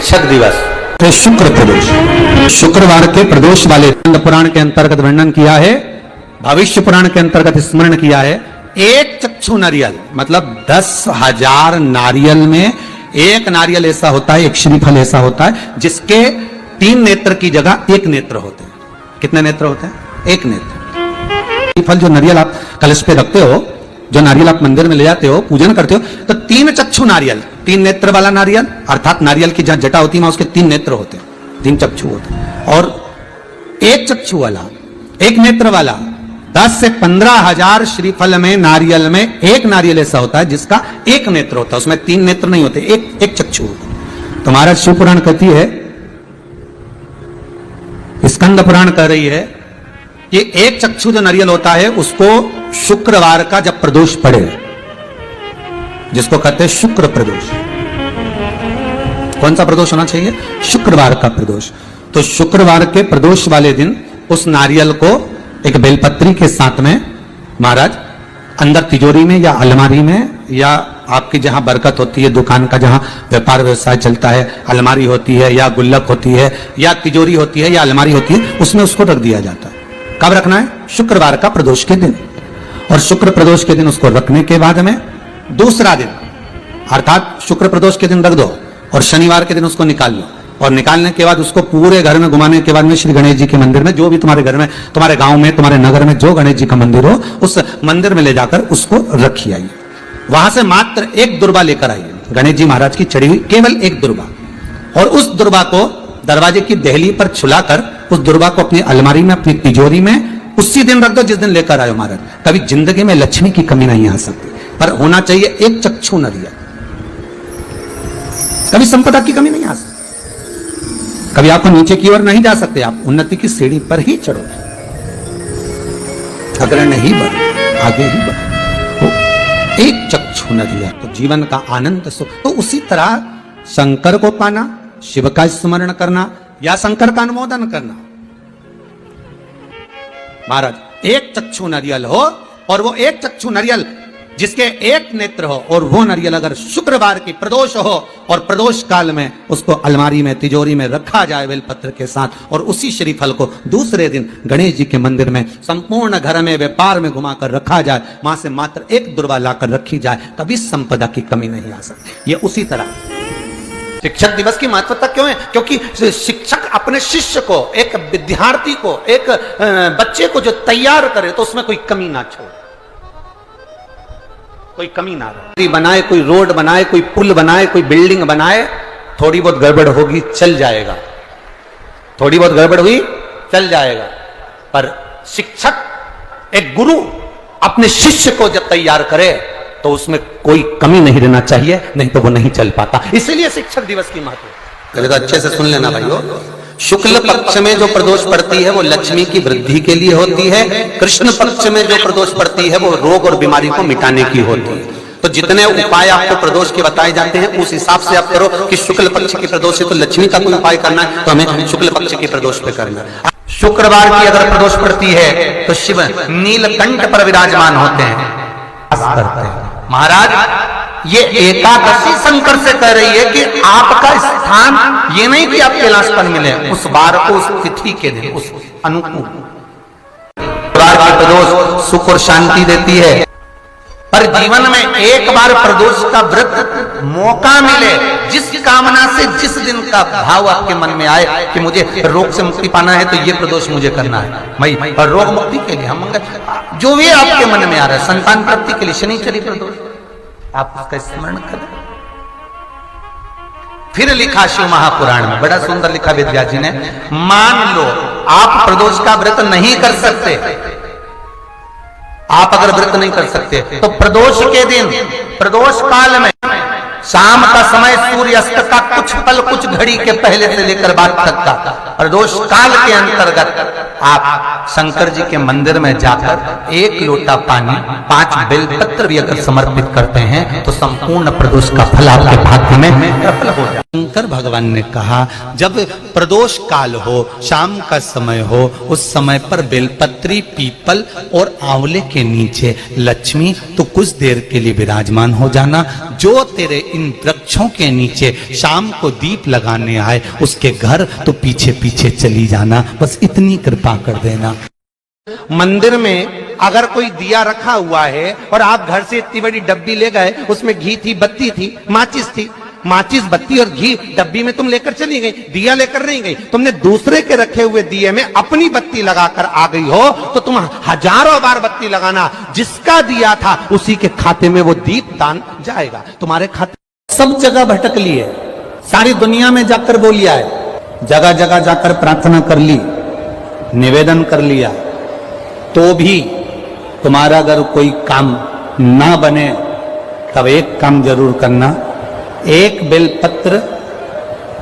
शिक्षक दिवस। तो शुक्र प्रदोष, शुक्रवार के प्रदोष वाले पुराण के अंतर्गत वर्णन किया है, भविष्य पुराण के अंतर्गत स्मरण किया है। एक चक्षु नारियल मतलब 10,000 नारियल में एक नारियल ऐसा होता है, एक श्रीफल ऐसा होता है जिसके 3 नेत्र की जगह 1 नेत्र होते हैं। कितने नेत्र होते हैं? 1 नेत्र। श्रीफल जो नारियल आप कलश पे रखते हो, जो नारियल आप मंदिर में ले जाते हो, पूजन करते हो, तो 3 चक्षु नारियल, 3 नेत्र वाला नारियल, अर्थात नारियल की जहां जटा होती है उसके 3 नेत्र होते हैं, 3 चक्षु होते हैं। और 1 चक्षु वाला, 1 नेत्र वाला 10 से 15,000 श्रीफल में नारियल में एक नारियल ऐसा होता है जिसका 1 नेत्र होता है, उसमें 3 नेत्र नहीं होते, एक चक्षु होता है। तो महाराज शिव पुराण कहती है, स्कंद पुराण कह रही है कि 1 चक्षु जो नारियल होता है उसको शुक्रवार का जब प्रदोष पड़े, जिसको कहते हैं शुक्र प्रदोष। कौन सा प्रदोष होना चाहिए? शुक्रवार का प्रदोष। तो शुक्रवार के प्रदोष वाले दिन उस नारियल को एक बेलपत्री के साथ में महाराज अंदर तिजोरी में या अलमारी में, या आपकी जहां बरकत होती है, दुकान का जहां व्यापार व्यवसाय चलता है, अलमारी होती है या गुल्लक होती है या तिजोरी होती है या अलमारी होती है, उसमें उसको रख दिया जाता है। कब रखना है? शुक्रवार का प्रदोष के दिन। और शुक्र प्रदोष के दिन उसको रखने के बाद में दूसरा दिन, अर्थात शुक्र प्रदोष के दिन रख दो और शनिवार के दिन उसको निकाल लो, और निकालने के बाद उसको पूरे घर में घुमाने के बाद में श्री गणेश जी के मंदिर में, जो भी तुम्हारे घर में, तुम्हारे गांव में, तुम्हारे नगर में जो गणेश जी का मंदिर हो, उस मंदिर में ले जाकर उसको रखी आइए। वहां से मात्र 1 दुर्बा लेकर आइए, गणेश जी महाराज की चढ़ी हुई केवल 1 दुर्बा, और उस दुर्बा को दरवाजे की देहली पर छुलाकर उस दुर्बा को अपनी अलमारी में, अपनी तिजोरी में उसी दिन रख दो जिस दिन लेकर आयो महाराज। कभी जिंदगी में लक्ष्मी की कमी नहीं आ सकती, पर होना चाहिए 1 चक्षु नारियल। कभी संपदा की कमी नहीं आ सकती, कभी आपको नीचे की ओर नहीं जा सकते, आप उन्नति की सीढ़ी पर ही चढ़ोगे, अगर नहीं बढ़ो आगे ही बढ़ो। तो 1 चक्षु नारियल, तो जीवन का आनंद सुख। तो उसी तरह शंकर को पाना, शिव का स्मरण करना या शंकर का अनुमोदन करना। महाराज 1 चक्षु नारियल हो, और वो 1 चक्षु नारियल जिसके 1 नेत्र हो, और वो नारियल अगर शुक्रवार की प्रदोष हो और प्रदोष काल में उसको अलमारी में, तिजोरी में रखा जाए बेलपत्र के साथ, और उसी श्रीफल को दूसरे दिन गणेश जी के मंदिर में संपूर्ण घर में, व्यापार में घुमाकर रखा जाए, वहां से मात्र 1 दुर्बा लाकर रखी जाए, कभी संपदा की कमी नहीं आ सकती। ये उसी तरह शिक्षक दिवस की महत्वता क्यों है? क्योंकि शिक्षक अपने शिष्य को, एक विद्यार्थी को, एक बच्चे को जो तैयार करे तो उसमें कोई कमी ना छोड़े, कोई कमी ना रहे। बनाए, कोई रोड बनाए, कोई पुल बनाए, कोई बिल्डिंग बनाए, थोड़ी बहुत गड़बड़ होगी चल जाएगा, थोड़ी बहुत गड़बड़ हुई चल जाएगा, पर शिक्षक, एक गुरु अपने शिष्य को जब तैयार करे तो उसमें कोई कमी नहीं रहना चाहिए, नहीं तो वो नहीं चल पाता। इसीलिए शिक्षक दिवस की महत्व। पहले तो अच्छे से सुन लेना भाइयों, शुक्ल पक्ष में जो प्रदोष पड़ती है वो लक्ष्मी की वृद्धि के लिए होती है, कृष्ण पक्ष में जो प्रदोष पड़ती है वो रोग और बीमारी को मिटाने की होती है। तो जितने उपाय आपको प्रदोष के बताए जाते हैं उस हिसाब से आप करो कि शुक्ल पक्ष की प्रदोष है तो लक्ष्मी का कोई उपाय करना है तो हमें शुक्ल पक्ष की प्रदोष पे करना है। शुक्रवार की अगर प्रदोष पड़ती है तो शिव नीलकंठ पर विराजमान होते हैं, करते हैं। महाराज ये एकादशी शंकर से कह रही है कि आपका स्थान ये नहीं कि आप कैलाश पर मिले, उस बार को, उस तिथि के दिन, उस अनुकूल प्रदोष सुख और शांति देती है। पर जीवन में एक बार प्रदोष का व्रत मौका मिले, जिस कामना से, जिस दिन का भाव आपके मन में आए कि मुझे रोग से मुक्ति पाना है तो ये प्रदोष मुझे करना है, मैं और रोग मुक्ति के लिए, हम जो भी आपके मन में आ रहा है, संतान प्राप्ति के लिए शनिचरी प्रदोष, आप उसका स्मरण करें। फिर लिखा शिव महापुराण में, बड़ा सुंदर लिखा वेदव्यास जी ने, मान लो आप प्रदोष का व्रत नहीं कर सकते, आप अगर व्रत नहीं कर सकते तो प्रदोष के दिन, प्रदोष काल में शाम का समय सूर्यास्त का कुछ पल, कुछ घड़ी के पहले से लेकर बाद तक का प्रदोष काल के अंतर्गत आप शंकर जी के मंदिर में जाकर 1 लोटा पानी, 5 बेलपत्र भी अगर समर्पित करते हैं तो संपूर्ण प्रदोष का फल आपके भाग्य में सफल हो जाए। शंकर भगवान ने कहा जब प्रदोष काल हो, शाम का समय हो, उस समय पर बेलपत्री, पीपल और आंवले के नीचे लक्ष्मी तो कुछ देर के लिए विराजमान हो जाना, जो तेरे इन वृक्षों के नीचे शाम को दीप लगाने आए उसके घर, तो पीछे पीछे चली जाना, बस इतनी कृपा कर देना। मंदिर में अगर कोई दिया रखा हुआ है और आप घर से इतनी बड़ी डब्बी ले गए, उसमें घी थी, बत्ती थी, माचिस थी, माचिस, बत्ती और घी डब्बी में तुम लेकर चली गई, दिया लेकर नहीं गई, तुमने दूसरे के रखे हुए दिए में अपनी बत्ती लगाकर आ गई हो, तो तुम हजारों बार बत्ती लगाना, जिसका दिया था उसी के खाते में वो दीप दान जाएगा, तुम्हारे खाते। सब जगह भटक ली है, सारी दुनिया में जाकर बोलिया है, जगह जगह जाकर प्रार्थना कर ली, निवेदन कर लिया, तो भी तुम्हारा अगर कोई काम ना बने, तब एक काम जरूर करना, एक बेलपत्र,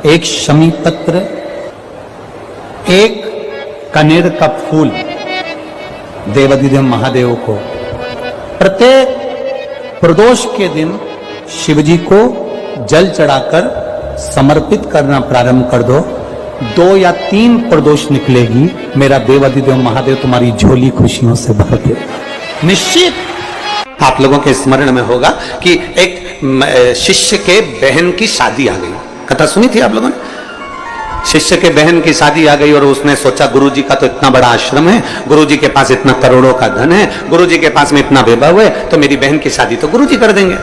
एक शमी पत्र, एक कनेर का फूल देवाधिदेव महादेव को प्रत्येक प्रदोष के दिन शिवजी को जल चढ़ाकर समर्पित करना प्रारंभ कर दो। 2 या 3 प्रदोष निकलेगी, मेरा देवाधिदेव महादेव तुम्हारी झोली खुशियों से भर दे निश्चित। आप लोगों के स्मरण में होगा कि एक शिष्य के बहन की शादी आ गई, कथा सुनी थी आप लोगों ने? शिष्य के बहन की शादी आ गई और उसने सोचा गुरुजी का तो इतना बड़ा आश्रम है, गुरुजी के पास इतना करोड़ों का धन है, गुरुजी के पास में इतना वैभव है, तो मेरी बहन की शादी तो गुरुजी कर देंगे।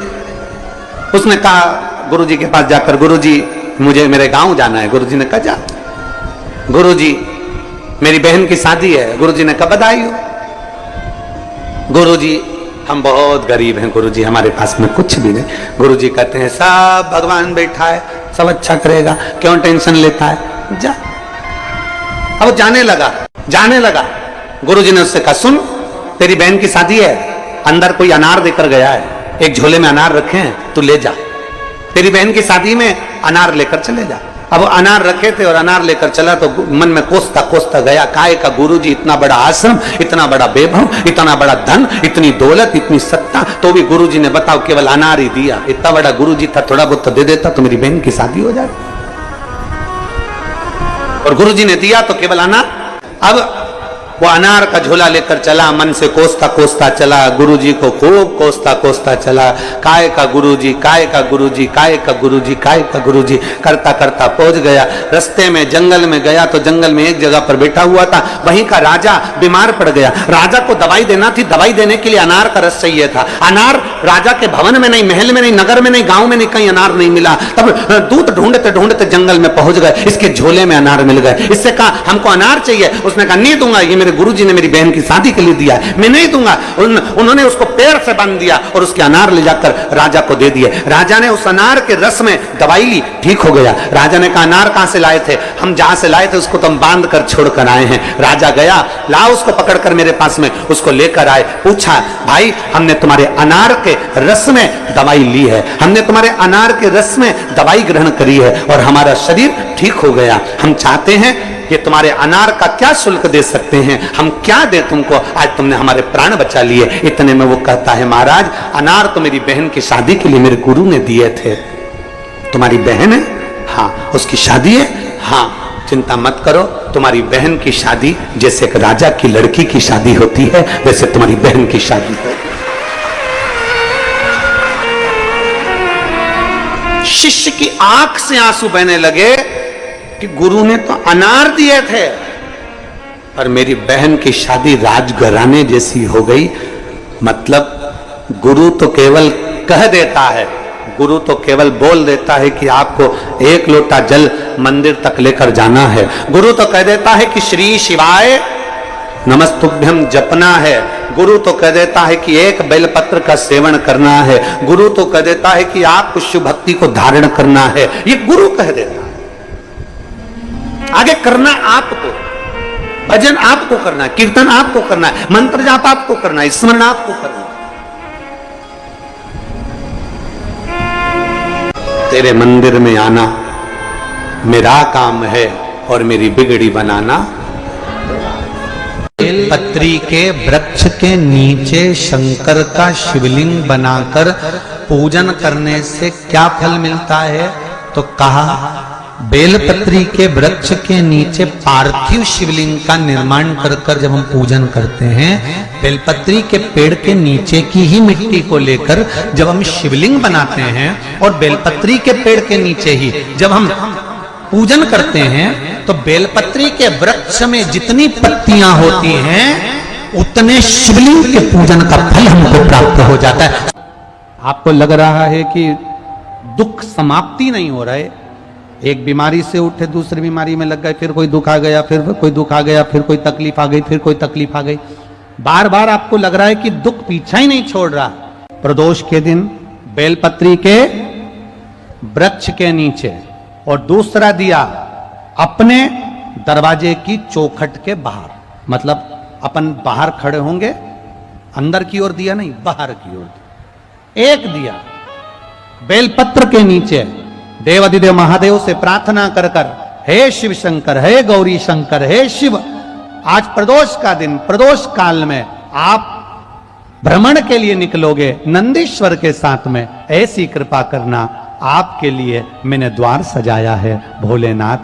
उसने कहा गुरुजी के पास जाकर, गुरुजी मुझे मेरे गांव जाना है। गुरुजी ने कहा जा। गुरुजी मेरी बहन की शादी है। गुरुजी ने कहा बधाई हो। गुरुजी हम बहुत गरीब हैं गुरुजी, हमारे पास में कुछ भी नहीं। गुरुजी कहते हैं सब भगवान बैठा है, सब अच्छा करेगा, क्यों टेंशन लेता है, जा। अब जाने लगा। गुरुजी ने उससे कहा सुन, तेरी बहन की शादी है, अंदर कोई अनार देकर गया है, एक झोले में अनार रखे हैं, तू ले जा, तेरी बहन की शादी में अनार लेकर चले जा। अब अनार रखे थे और अनार लेकर चला तो मन में कोसता गया, काय का गुरुजी, इतना बड़ा आश्रम, इतना बड़ा वैभव, इतना बड़ा धन, इतनी दौलत, इतनी सत्ता, तो भी गुरुजी ने बताओ केवल अनार ही दिया। इतना बड़ा गुरुजी था, थोड़ा बहुत तो दे देता तो मेरी बहन की शादी हो जाती। और गुरुजी ने दिया तो केवल अनार। अब वो अनार का झोला लेकर चला, मन से कोसता चला, गुरुजी को खूब कोसता चला, काय का गुरुजी, काय का गुरुजी, काय का गुरुजी, काय का गुरुजी करता पहुंच गया। रास्ते में जंगल में गया तो जंगल में एक जगह पर बैठा हुआ था, वहीं का राजा बीमार पड़ गया। राजा को दवाई देना थी, दवाई देने के लिए अनार का रस चाहिए था। अनार राजा के भवन में नहीं, महल में नहीं, नगर में नहीं, गांव में नहीं, कहीं अनार नहीं मिला। तब दूत ढूंढते जंगल में पहुंच गए, इसके झोले में अनार मिल गए। इससे कहा हमको अनार चाहिए। उसने कहा नहीं दूंगा, ये गुरुजी ने मेरी बहन की शादी के लिए दिया है, मैं नहीं दूंगा। उन्होंने उसको पेड़ से बांध दिया और उसके अनार ले जाकर राजा को दे दिए। राजा ने उस अनार के रस में दवाई ली, ठीक हो गया। राजा ने कहा अनार कहां से लाए थे? हम जहां से लाए थे उसको तो हम बांध कर छोड़कर आए हैं। राजा गया, ला उसको पकड़कर मेरे पास में, उसको लेकर आए। पूछा भाई हमने तुम्हारे अनार के रस में दवाई ली है, हमने तुम्हारे अनार के रस में दवाई ग्रहण करी है और हमारा शरीर ठीक हो गया। हम चाहते हैं ये तुम्हारे अनार का क्या शुल्क दे सकते हैं, हम क्या दे तुमको, आज तुमने हमारे प्राण बचा लिए। इतने में वो कहता है महाराज अनार तो मेरी बहन की शादी के लिए मेरे गुरु ने दिए थे। तुम्हारी बहन है? हाँ। उसकी शादी है? हाँ। चिंता मत करो, तुम्हारी बहन की शादी जैसे एक राजा की लड़की की शादी होती है वैसे तुम्हारी बहन की शादी हो। शिष्य की आंख से आंसू बहने लगे कि गुरु ने तो अनार दिए थे और मेरी बहन की शादी राजघराने जैसी हो गई। मतलब गुरु तो केवल कह देता है, गुरु तो केवल बोल देता है कि आपको 1 लोटा जल मंदिर तक लेकर जाना है। गुरु तो कह देता है कि श्री शिवाय नमस्तुभ्यम जपना है। गुरु तो कह देता है कि 1 बेलपत्र का सेवन करना है। गुरु तो कह देता है कि आपको शिव भक्ति को धारण करना है। ये गुरु कह देता है। आगे करना आपको, भजन आपको करना है, कीर्तन आपको करना है, मंत्र जाप आपको करना है, स्मरण आपको करना है। तेरे मंदिर में आना मेरा काम है और मेरी बिगड़ी बनाना। पत्री के वृक्ष के नीचे शंकर का शिवलिंग बनाकर पूजन करने से क्या फल मिलता है? तो कहा बेलपत्री के वृक्ष के नीचे पार्थिव शिवलिंग का निर्माण कर जब हम पूजन करते हैं, बेलपत्री के पेड़ के नीचे की ही मिट्टी को लेकर जब हम शिवलिंग बनाते हैं और बेलपत्री के पेड़ के नीचे ही जब हम पूजन करते हैं, तो बेलपत्री के वृक्ष में जितनी पत्तियां होती हैं उतने शिवलिंग के पूजन का फल हमको प्राप्त हो जाता है। आपको लग रहा है कि दुख समाप्ति नहीं हो रहा है, एक बीमारी से उठे दूसरी बीमारी में लग गए, फिर कोई दुख आ गया, फिर कोई दुख आ गया, फिर कोई तकलीफ आ गई, फिर कोई तकलीफ आ गई, बार बार आपको लग रहा है कि दुख पीछा ही नहीं छोड़ रहा। प्रदोष के दिन बेलपत्री के वृक्ष के नीचे और दूसरा दिया अपने दरवाजे की चौखट के बाहर, मतलब अपन बाहर खड़े होंगे, अंदर की ओर दिया नहीं, बाहर की ओर एक दिया बेलपत्र के नीचे देवाधिदेव महादेव से प्रार्थना कर कर, हे शिव शंकर, हे गौरी शंकर, हे शिव, आज प्रदोष का दिन, प्रदोष काल में आप भ्रमण के लिए निकलोगे नंदीश्वर के साथ में, ऐसी कृपा करना, आपके लिए मैंने द्वार सजाया है भोलेनाथ,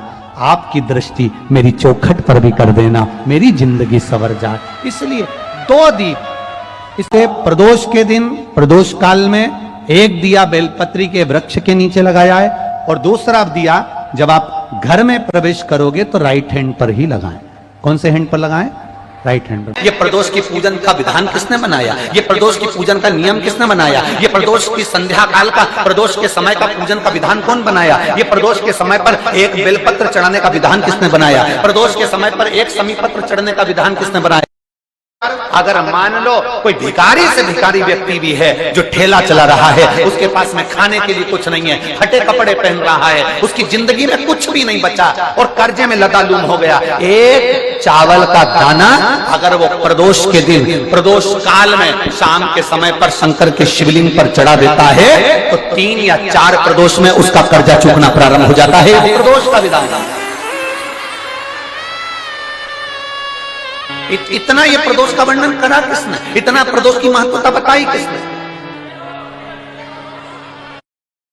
आपकी दृष्टि मेरी चौखट पर भी कर देना, मेरी जिंदगी संवर जाए। इसलिए 2 दीप इसे प्रदोष के दिन, प्रदोष काल में एक दिया बेलपत्री के वृक्ष के नीचे लगाया है और दूसरा दिया जब आप घर में प्रवेश करोगे तो राइट हैंड पर ही लगाएं। कौन से हैंड पर लगाएं? राइट हैंड पर। ये प्रदोष की पूजन का विधान किसने बनाया? ये प्रदोष की पूजन का नियम किसने बनाया? ये प्रदोष की संध्या काल का, प्रदोष के समय का पूजन का विधान कौन बनाया? ये प्रदोष के समय पर एक बेलपत्र चढ़ाने का विधान किसने बनाया? प्रदोष के समय पर एक समीपत्र चढ़ने का विधान किसने बनाया? अगर मान लो कोई भिखारी से भिखारी व्यक्ति भी है जो ठेला चला रहा है, उसके पास में खाने के लिए कुछ नहीं है, फटे कपड़े पहन रहा है, उसकी जिंदगी में कुछ भी नहीं बचा और कर्जे में लदालूम हो गया, एक चावल का दाना अगर वो प्रदोष के दिन, प्रदोष काल में शाम के समय पर शंकर के शिवलिंग पर चढ़ा देता है तो 3 या 4 प्रदोष में उसका कर्जा चूकना प्रारंभ हो जाता है। प्रदोष का विधान इतना ये प्रदोष का वर्णन करा किसने? इतना प्रदोष की महत्वता बताई किसने?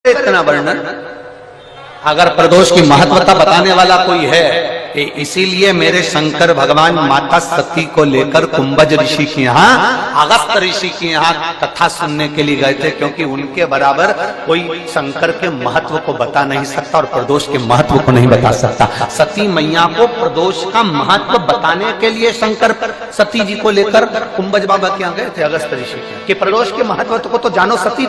इतना वर्णन अगर प्रदोष की महत्वता बताने वाला कोई है, इसीलिए मेरे शंकर भगवान माता सती को लेकर कुंभज ऋषि के यहाँ, अगस्त्य ऋषि के यहाँ कथा सुनने के लिए गए थे, क्योंकि उनके बराबर कोई शंकर के महत्व को बता नहीं सकता और प्रदोष के महत्व को नहीं बता सकता। सती मैया को प्रदोष का महत्व बताने के लिए शंकर सती जी को लेकर कुंभज बाबा के यहाँ गए थे, अगस्त्य ऋषि के, कि प्रदोष के महत्व को तो जानो सती,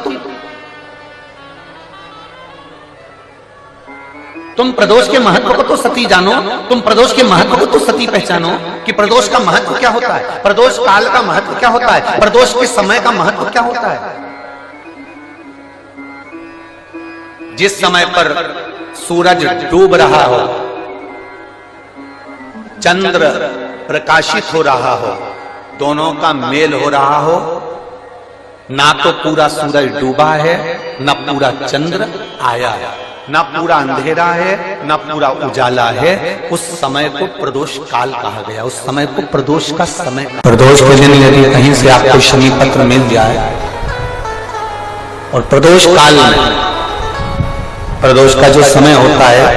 तुम प्रदोष के महत्व को तो सती जानो, तुम प्रदोष के महत्व को तो सती पहचानो कि प्रदोष का महत्व क्या होता है, प्रदोष काल का महत्व क्या होता है, प्रदोष के समय का महत्व क्या होता है। जिस समय पर सूरज डूब रहा हो, चंद्र प्रकाशित हो रहा हो, दोनों का मेल हो रहा हो, ना तो पूरा सूरज डूबा है, ना पूरा चंद्र आया है, ना पूरा अंधेरा है, ना पूरा उजाला है, उस समय को प्रदोष काल कहा गया, उस समय को प्रदोष का समय। प्रदोष के दिन यदि कहीं से आपको शनि पत्र मिल जाए और प्रदोष काल में, प्रदोष का जो समय होता है,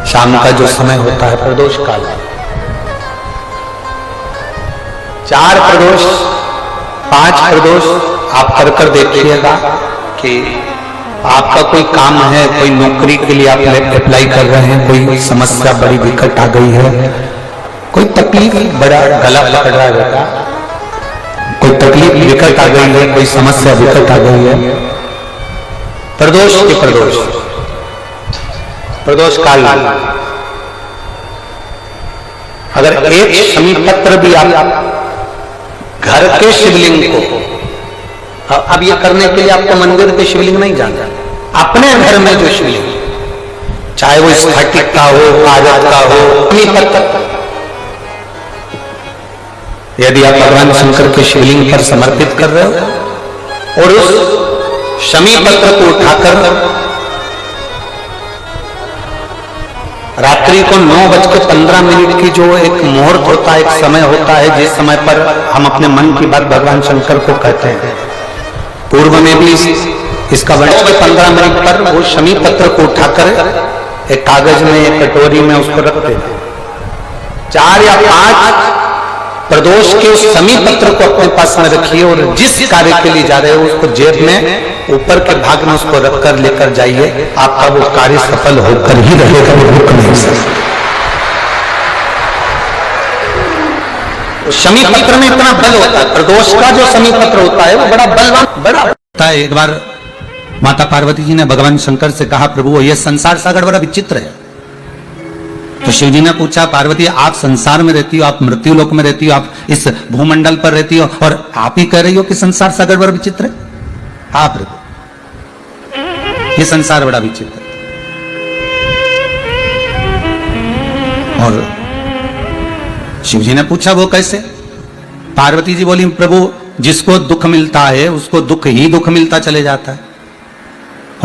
शाम का जो समय होता है प्रदोष काल, 4 प्रदोष 5 प्रदोष आप कर देखिएगा कि आपका कोई काम है, कोई नौकरी के लिए आप अप्लाई कर रहे हैं, कोई समस्या बड़ी विकट आ गई है, कोई तकलीफ, बड़ा गला पकड़ रहा है बेटा, कोई तकलीफ विकट आ गई है, कोई समस्या विकट आ गई है, प्रदोष के प्रदोष काल अगर एक शमी पत्र भी आप घर के शिवलिंग को, अब ये करने के लिए आपको मंदिर के शिवलिंग नहीं जाना, अपने घर में जो शिवलिंग, चाहे वो स्फटिक का हो, कागज का हो, यदि आप भगवान शंकर के शिवलिंग पर समर्पित कर रहे हो और उस शमी पत्र को उठाकर रात्रि को 9:15 की जो एक मुहूर्त होता है, एक समय होता है, जिस समय पर हम अपने मन की बात भगवान शंकर को कहते हैं, पूर्व में भी इसका 9:15 पर वो शमी पत्र को उठाकर एक कागज में, एक कटोरी में उसको रखते थे। 4 या 5 प्रदोष के उस समी पत्र को अपने पास में रखिए और जिस कार्य के लिए जा रहे हो उसको जेब में ऊपर के भाग में उसको रखकर लेकर जाइए, आपका वो कार्य सफल होकर ही रहेगा, वो रुक नहीं सकता। शमी पत्र में इतना बल होता है, प्रदोष का जो शमी पत्र होता है वो बड़ा बलवान बड़ा होता है। एक बार माता पार्वती जी ने भगवान शंकर से कहा, प्रभु ये संसार सागर बड़ा विचित्र है। तो शिव जी ने पूछा, पार्वती आप संसार में रहती हो, आप मृत्यु लोक में रहती हो, आप इस भूमंडल पर रहती हो और आप ही कह रही हो कि संसार सागर बड़ा विचित्र है? हाँ प्रभु, ये संसार बड़ा विचित्र है। और शिव जी ने पूछा वो कैसे? पार्वती जी बोली, प्रभु जिसको दुख मिलता है उसको दुख ही दुख मिलता चले जाता है,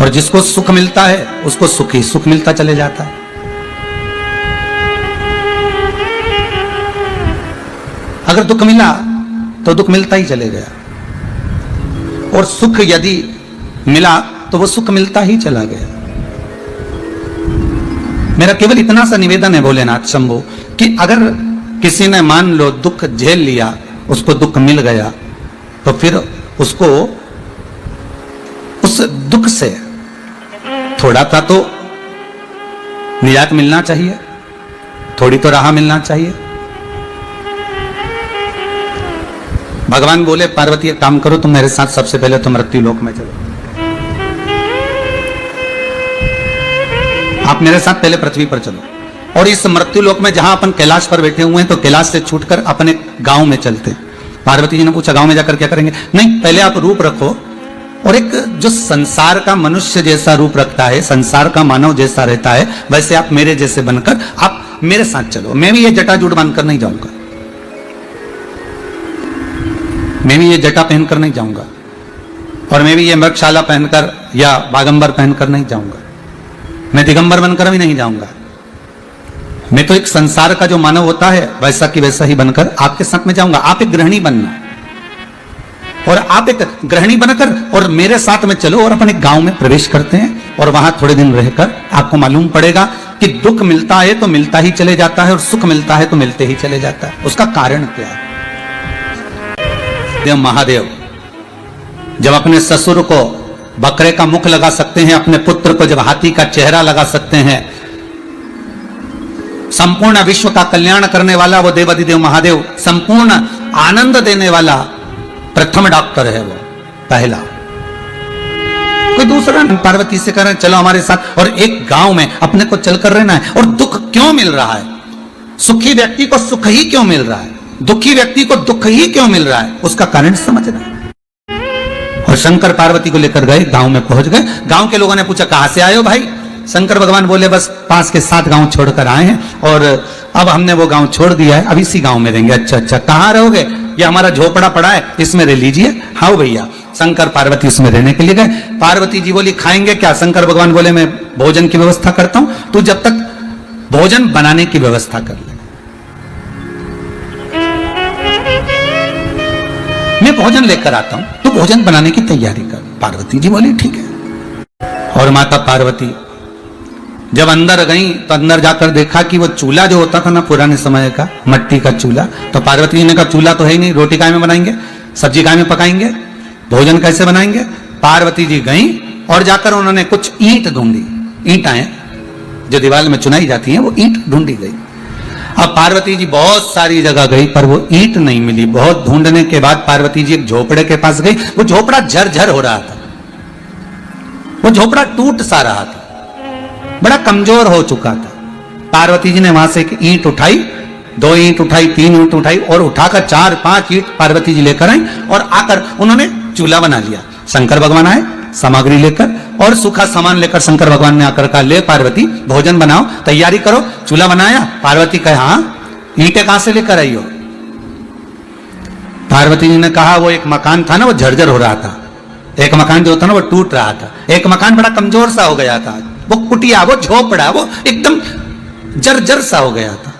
और जिसको सुख मिलता है उसको सुख ही सुख मिलता चले जाता है। अगर दुख मिला तो दुख मिलता ही चले गया, और सुख यदि मिला तो वो सुख मिलता ही चला गया। मेरा केवल इतना सा निवेदन है भोलेनाथ शंभो कि अगर किसी ने मान लो दुख झेल लिया, उसको दुख मिल गया, तो फिर उसको उस दुख से थोड़ा सा तो निजात मिलना चाहिए, थोड़ी तो राह मिलना चाहिए। भगवान बोले, पार्वती एक काम करो, तुम मेरे साथ सबसे पहले तो मृत्यु लोक में चलो। आप मेरे साथ पहले पृथ्वी पर चलो, और इस मृत्यु लोक में जहां अपन कैलाश पर बैठे हुए हैं, तो कैलाश से छूटकर अपने गांव में चलते। पार्वती जी ने पूछा, गांव में जाकर क्या करेंगे? नहीं, पहले आप रूप रखो, और एक जो संसार का मनुष्य जैसा रूप रखता है, संसार का मानव जैसा रहता है, वैसे आप मेरे जैसे बनकर आप मेरे साथ चलो। मैं भी ये जटाजूट बांधकर नहीं जाऊंगा, मैं भी ये जटा पहनकर नहीं जाऊंगा, और मैं भी ये मृगशाला पहनकर या बागंबर पहनकर नहीं जाऊंगा, मैं दिगंबर बनकर भी नहीं जाऊंगा। मैं तो एक संसार का जो मानव होता है वैसा की वैसा ही बनकर आपके साथ में जाऊंगा। आप एक गृहिणी बनना, और आप एक गृहिणी बनकर और मेरे साथ में चलो, और अपन एक गांव में प्रवेश करते हैं, और वहां थोड़े दिन रहकर आपको मालूम पड़ेगा कि दुख मिलता है तो मिलता ही चले जाता है, और सुख मिलता है तो मिलते ही चले जाता है। उसका कारण क्या है? देव महादेव जब अपने ससुर को बकरे का मुख लगा सकते हैं, अपने पुत्र को जब हाथी का चेहरा लगा सकते हैं, संपूर्ण विश्व का कल्याण करने वाला वो देवाधिदेव महादेव, संपूर्ण आनंद देने वाला प्रथम डॉक्टर है, वो पहला, कोई दूसरा नहीं। पार्वती से कह रहे चलो हमारे साथ, और एक गांव में अपने को चलकर रहना है। और दुख क्यों मिल रहा है? सुखी व्यक्ति को सुख ही क्यों मिल रहा है? दुखी व्यक्ति को दुख ही क्यों मिल रहा है? उसका कारण समझना है। और शंकर पार्वती को लेकर गए, गांव में पहुंच गए। गांव के लोगों ने पूछा, कहां से आए हो भाई? शंकर भगवान बोले, बस पास के 7 गांव छोड़कर आए हैं, और अब हमने वो गांव छोड़ दिया है, अब इसी गांव में रहेंगे। अच्छा अच्छा, कहां रहोगे? ये हमारा झोपड़ा पड़ा है, इसमें रह लीजिए। हाँ भैया, शंकर पार्वती उसमें रहने के लिए गए। पार्वती जी बोली, खाएंगे क्या? शंकर भगवान बोले, मैं भोजन की व्यवस्था करता हूं, तू जब तक भोजन बनाने की व्यवस्था कर ले। मैं भोजन लेकर आता हूं, तू भोजन बनाने की तैयारी कर। पार्वती जी बोली, ठीक है। और माता पार्वती जब अंदर गई तो अंदर जाकर देखा कि वो चूल्हा जो होता था ना पुराने समय का, मट्टी का चूल्हा, तो पार्वती जी ने कहा, चूल्हा तो है ही नहीं, रोटी काय में बनाएंगे, सब्जी काय में पकाएंगे, भोजन कैसे बनाएंगे? पार्वती जी गई और जाकर उन्होंने कुछ ईंट ढूंढी, ईंटें जो दीवार में चुनाई जाती हैं, वो ईंट ढूंढी गई। अब पार्वती जी बहुत सारी जगह गई पर वो ईंट नहीं मिली। बहुत ढूंढने के बाद पार्वती जी एक झोपड़े के पास गई। वो झोपड़ा झरझर हो रहा था, वो झोपड़ा टूट सा रहा था, बड़ा कमजोर हो चुका था। पार्वती जी ने वहां से एक ईंट उठाई, 2 ईंट उठाई, 3 ईंट उठाई, और उठाकर 4-5 ईंट पार्वती जी लेकर आई, और आकर उन्होंने चूल्हा बना लिया। शंकर भगवान आए सामग्री लेकर, और सूखा सामान लेकर शंकर भगवान ने आकर कहा, ले पार्वती भोजन बनाओ, तैयारी करो। चूल्हा बनाया। पार्वती कहे, हाँ, ईंटें कहां से लेकर आई हो? पार्वती जी ने कहा, वो एक मकान था ना, वो झरझर हो रहा था। एक मकान जो था ना, वो टूट रहा था। एक मकान बड़ा कमजोर सा हो गया था, वो कुटिया, वो झोपड़ा, वो एकदम जर्जर सा हो गया था,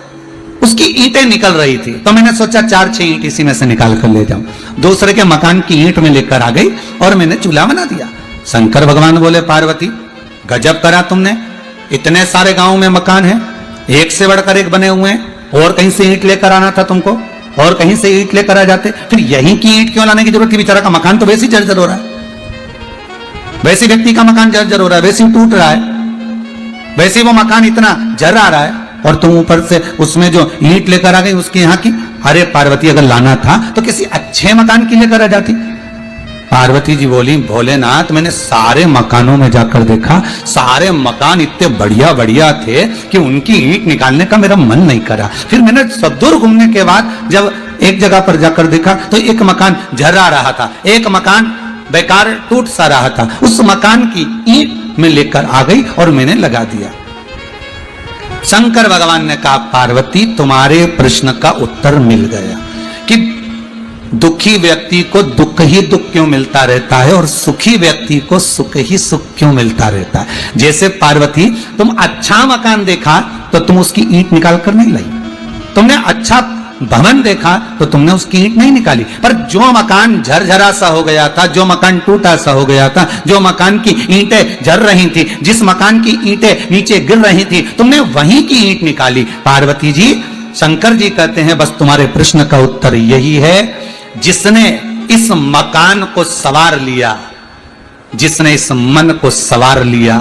उसकी ईंटें निकल रही थी। तो मैंने सोचा 4-6 ईंट इसी में से निकाल कर ले जाऊं। दूसरे के मकान की ईंट में लेकर आ गई और मैंने चूल्हा बना दिया। शंकर भगवान बोले, पार्वती गजब करा तुमने, इतने सारे गांव में मकान है, एक से बढ़कर एक बने हुए हैं, और कहीं से ईंट लेकर आना था तुमको, और कहीं से ईंट लेकर आ जाते, फिर यहीं की ईंट क्यों लाने की जरूरत थी? बेचारा का मकान तो वैसे ही जर्जर हो रहा है, वैसे व्यक्ति का मकान जर्जर हो रहा है, वैसे ही टूट रहा है, वैसे वो मकान इतना जर आ रहा है, और तुम ऊपर से उसमें जो ईंट लेकर आ गई उसकी यहाँ की। अरे पार्वती, अगर लाना था तो किसी अच्छे मकान की लेकर आ जाती। पार्वती जी बोली, भोलेनाथ मैंने सारे मकानों में जाकर देखा, सारे मकान इतने बढ़िया बढ़िया थे कि उनकी ईंट निकालने का मेरा मन नहीं करा। फिर मैंने सब दूर घूमने के बाद जब एक जगह पर जाकर देखा तो एक मकान झर्रा रहा था, एक मकान बेकार टूट सा रहा था, उस मकान की ईंट में लेकर आ गई और मैंने लगा दिया। शंकर भगवान ने कहा, पार्वती तुम्हारे प्रश्न का उत्तर मिल गया कि दुखी व्यक्ति को दुख ही दुख क्यों मिलता रहता है और सुखी व्यक्ति को सुख ही सुख क्यों मिलता रहता है। जैसे पार्वती, तुम अच्छा मकान देखा तो तुम उसकी ईंट निकाल कर नहीं लाई, तुमने अच्छा भवन देखा तो तुमने उसकी ईंट नहीं निकाली, पर जो मकान झरझरा सा हो गया था, जो मकान टूटा सा हो गया था, जो मकान की ईंटें झर रही थी, जिस मकान की ईंटें नीचे गिर रही थी, तुमने वहीं की ईंट निकाली। पार्वती जी, शंकर जी कहते हैं बस तुम्हारे प्रश्न का उत्तर यही है, जिसने इस मकान को सवार लिया, जिसने इस मन को सवार लिया,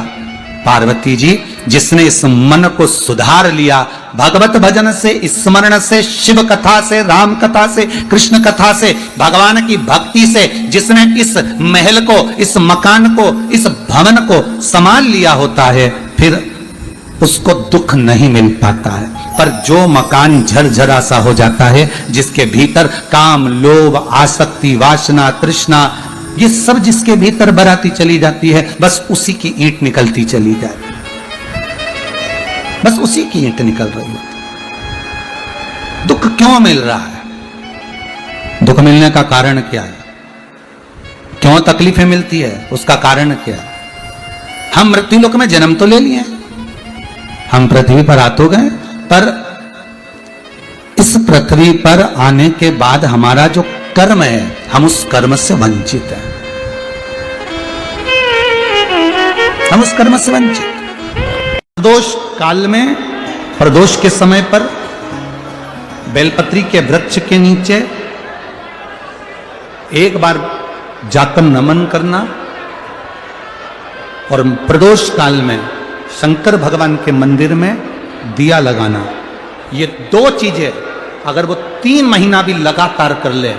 पार्वती जी जिसने इस मन को सुधार लिया, भगवत भजन से, स्मरण से, शिव कथा से, राम कथा से, कृष्ण कथा से, भगवान की भक्ति से, जिसने इस महल को, इस मकान को, इस भवन को संभाल लिया होता है, फिर उसको दुख नहीं मिल पाता है। पर जो मकान झरझरा सा हो जाता है, जिसके भीतर काम, लोभ, आसक्ति, वासना, तृष्णा, ये सब जिसके भीतर बराती चली जाती है, बस उसी की ईंट निकलती चली जाए, बस उसी की ईंट निकल रही है। दुख क्यों मिल रहा है? दुख मिलने का कारण क्या है? क्यों तकलीफें मिलती है? उसका कारण क्या है? हम मृत्युलोक में जन्म तो ले लिए, हम पृथ्वी पर आ तो गए, पर इस पृथ्वी पर आने के बाद हमारा जो कर्म है, हम उस कर्म से वंचित हैं, हम उस कर्म से वंचित। प्रदोष काल में, प्रदोष के समय पर बेलपत्री के वृक्ष के नीचे एक बार जाकर नमन करना, और प्रदोष काल में शंकर भगवान के मंदिर में दिया लगाना, ये दो चीजें अगर वो 3 महीना भी लगातार कर ले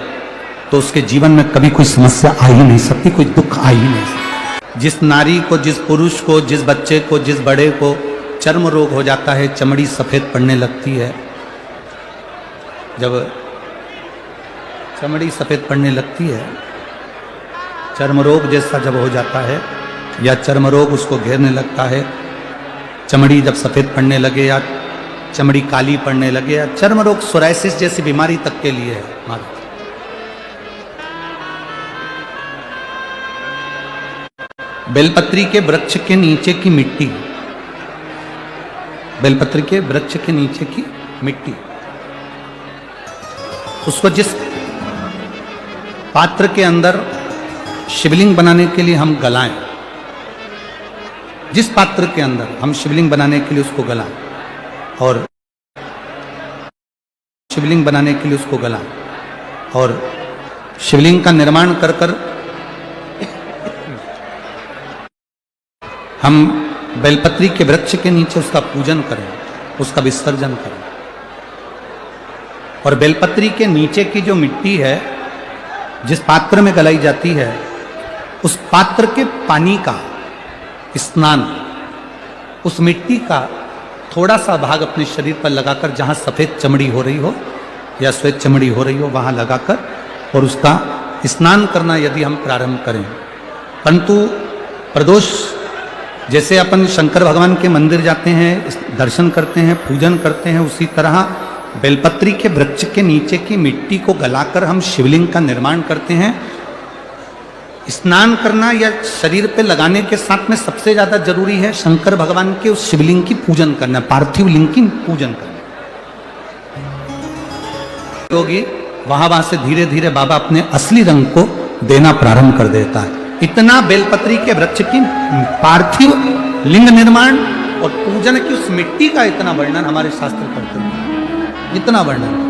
तो उसके जीवन में कभी कोई समस्या आ ही नहीं सकती, कोई दुख आ ही नहीं सकता। जिस नारी को, जिस पुरुष को, जिस बच्चे को, जिस बड़े को चर्म रोग हो जाता है, चमड़ी सफेद पड़ने लगती है, जब चमड़ी सफेद पड़ने लगती है, चर्म रोग जैसा जब हो जाता है, या चर्म रोग उसको घेरने लगता है, चमड़ी जब सफेद पड़ने लगे या चमड़ी काली पड़ने लगे, या चर्म रोग सोराइसिस जैसी बीमारी तक के लिए है। बेलपत्री के वृक्ष के नीचे की मिट्टी, बेलपत्री के वृक्ष के नीचे की मिट्टी, उसको जिस पात्र के अंदर शिवलिंग बनाने के लिए हम गलाएं, जिस पात्र के अंदर हम शिवलिंग बनाने के लिए उसको गलाएं, और शिवलिंग बनाने के लिए उसको गलाएं, और शिवलिंग का निर्माण कर कर हम बेलपत्री के वृक्ष के नीचे उसका पूजन करें, उसका विसर्जन करें। और बेलपत्री के नीचे की जो मिट्टी है, जिस पात्र में गलाई जाती है, उस पात्र के पानी का स्नान, उस मिट्टी का थोड़ा सा भाग अपने शरीर पर लगाकर, जहां सफेद चमड़ी हो रही हो या श्वेत चमड़ी हो रही हो, वहां लगाकर और उसका स्नान करना यदि हम प्रारंभ करें। परंतु प्रदोष, जैसे अपन शंकर भगवान के मंदिर जाते हैं, दर्शन करते हैं, पूजन करते हैं, उसी तरह बेलपत्री के वृक्ष के नीचे की मिट्टी को गलाकर हम शिवलिंग का निर्माण करते हैं। स्नान करना या शरीर पे लगाने के साथ में सबसे ज्यादा जरूरी है शंकर भगवान के उस शिवलिंग की पूजन करना, पार्थिव लिंग की पूजन करना होगी। वहां से धीरे धीरे बाबा अपने असली रंग को देना प्रारंभ कर देता है। इतना बेलपत्री के वृक्ष की पार्थिव लिंग निर्माण और पूजन की उस मिट्टी का इतना वर्णन हमारे शास्त्र करते हैं, इतना वर्णन।